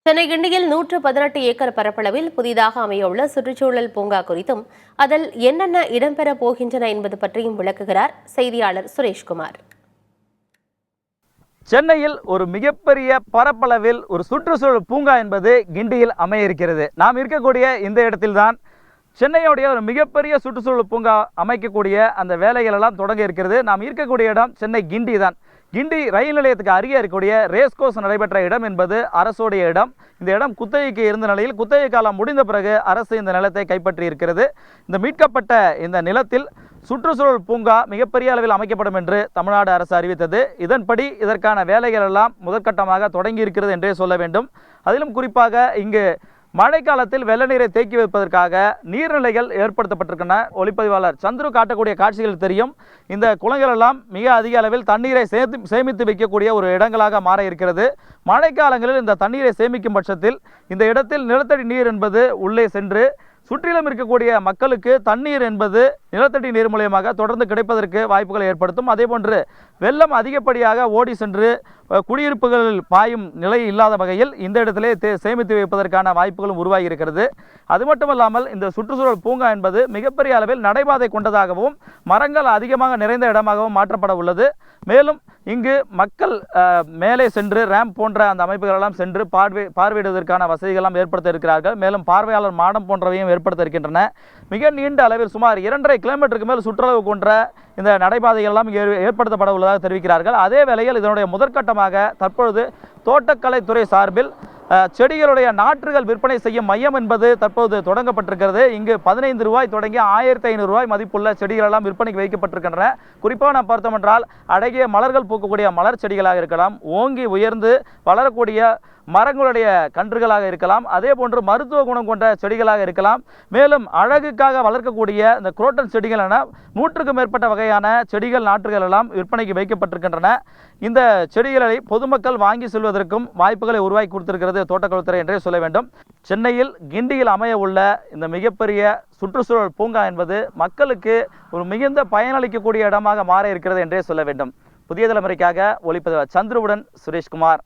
சென்னை கிண்டியில் 118 ஏக்கர் பரப்பளவில் புதிதாக அமையவுள்ள சுற்றுச்சூழல் பூங்கா குறித்தும் அதில் என்னென்ன இடம்பெற போகின்றன என்பது பற்றியும் விளக்குகிறார் செய்தியாளர் சுரேஷ்குமார். சென்னையில் ஒரு மிகப்பெரிய பரப்பளவில் ஒரு சுற்றுச்சூழல் பூங்கா என்பது கிண்டியில் அமைய இருக்கிறது. நாம் இருக்கக்கூடிய இந்த இடத்தில்தான் சென்னையுடைய ஒரு மிகப்பெரிய சுற்றுச்சூழல் பூங்கா அமைக்கக்கூடிய அந்த வேலைகள் எல்லாம் தொடங்க இருக்கிறது. நாம் இருக்கக்கூடிய இடம் சென்னை கிண்டி தான். கிண்டி ரயில் நிலையத்துக்கு அருகே இருக்கக்கூடிய ரேஸ்கோர்ஸ் நடைபெற்ற இடம் என்பது அரசுடைய இடம். இந்த இடம் குத்தகைக்கு இருந்த நிலையில் குத்தகை காலம் முடிந்த பிறகு அரசு இந்த நிலத்தை கைப்பற்றி இருக்கிறது. இந்த மீட்கப்பட்ட இந்த நிலத்தில் சுற்றுச்சூழல் பூங்கா மிகப்பெரிய அளவில் அமைக்கப்படும் என்று தமிழ்நாடு அரசு அறிவித்தது. இதன்படி இதற்கான வேலைகள் எல்லாம் முதற்கட்டமாக தொடங்கி இருக்கிறது என்றே சொல்ல வேண்டும். அதிலும் குறிப்பாக இங்கு மழைக்காலத்தில் வெள்ள நீரை தேக்கி வைப்பதற்காக நீர்நிலைகள் ஏற்படுத்தப்பட்டிருக்கின்றன. ஒளிப்பதிவாளர் சந்துரு காட்டக்கூடிய காட்சிகள் தெரியும். இந்த குளங்கள் எல்லாம் மிக அதிக அளவில் தண்ணீரை சேமித்து வைக்கக்கூடிய ஒரு இடங்களாக மாற இருக்கிறது. மழைக்காலங்களில் இந்த தண்ணீரை சேமிக்கும் பட்சத்தில் இந்த இடத்தில் நிலத்தடி நீர் என்பது உள்ளே சென்று சுற்றிலும் இருக்கக்கூடிய மக்களுக்கு தண்ணீர் என்பது நிலத்தடி நீர் மூலியமாக தொடர்ந்து கிடைப்பதற்கு வாய்ப்புகளை ஏற்படுத்தும். அதேபோன்று வெள்ளம் அதிகப்படியாக ஓடி சென்று குடியிருப்புகளில் பாயும் நிலை இல்லாத வகையில் இந்த இடத்திலே சேமித்து வைப்பதற்கான வாய்ப்புகளும் உருவாகி இருக்கிறது. அது மட்டுமல்லாமல் இந்த சுற்றுச்சூழல் பூங்கா என்பது மிகப்பெரிய அளவில் நடைபாதை கொண்டதாகவும் மரங்கள் அதிகமாக நிறைந்த இடமாகவும் மாற்றப்பட உள்ளது. மேலும் இங்கு மக்கள் மேலே சென்று ரேம்ப் போன்ற அந்த அமைப்புகள் எல்லாம் சென்று பார்வையிடுவதற்கான வசதிகளெல்லாம் ஏற்படுத்த இருக்கிறார்கள். மேலும் பார்வையாளர் மாடம் போன்றவையும் ஏற்படுத்த இருக்கின்றன. மிக நீண்ட அளவில் சுமார் 2.5 கிலோமீட்டருக்கு மேல் சுற்றளவு கொண்ட இந்த நடைபாதைகள் எல்லாம் ஏற்படுத்தப்பட உள்ளதாக தெரிவிக்கிறார்கள். அதே வேளையில் இதனுடைய முதற்கட்டமாக தற்பொழுது தோட்டக்கலைத்துறை சார்பில் செடிகளுடைய நாற்றுகள் விற்பனை செய்யும் மையம் என்பது தற்போது தொடங்கப்பட்டிருக்கிறது. இங்கு 15 ரூபாய் தொடங்கி 1500 ரூபாய் மதிப்புள்ள செடிகள் எல்லாம் விற்பனைக்கு வைக்கப்பட்டிருக்கின்றன. குறிப்பாக நாம் பார்த்தோம் என்றால் அழகிய மலர்கள் பூக்கக்கூடிய மலர் செடிகளாக இருக்கலாம், ஓங்கி உயர்ந்து வளரக்கூடிய மரங்களுடைய கன்றுகளாக இருக்கலாம், அதே போன்று மருத்துவ குணம் கொண்ட செடிகளாக இருக்கலாம். மேலும் அழகுக்காக வளர்க்கக்கூடிய இந்த குரோட்டன் செடிகள் என 100க்கும் மேற்பட்ட வகையான செடிகள் நாற்றுகள் எல்லாம் விற்பனைக்கு வைக்கப்பட்டிருக்கின்றன. இந்த செடிகளை பொதுமக்கள் வாங்கி செல்வதற்கும் வாய்ப்புகளை உருவாக்கி கொடுத்திருக்கிறது தோட்டக்கலைத்துறை என்றே சொல்ல வேண்டும். சென்னையில் கிண்டியில் அமைய உள்ள இந்த மிகப்பெரிய சுற்றுச்சூழல் பூங்கா என்பது மக்களுக்கு ஒரு மிகுந்த பயனளிக்கக்கூடிய இடமாக மாற இருக்கிறது என்றே சொல்ல வேண்டும். புதிய தலைமுறைக்காக ஒளிப்பதிவாளர் சந்துருவுடன் சுரேஷ்குமார்.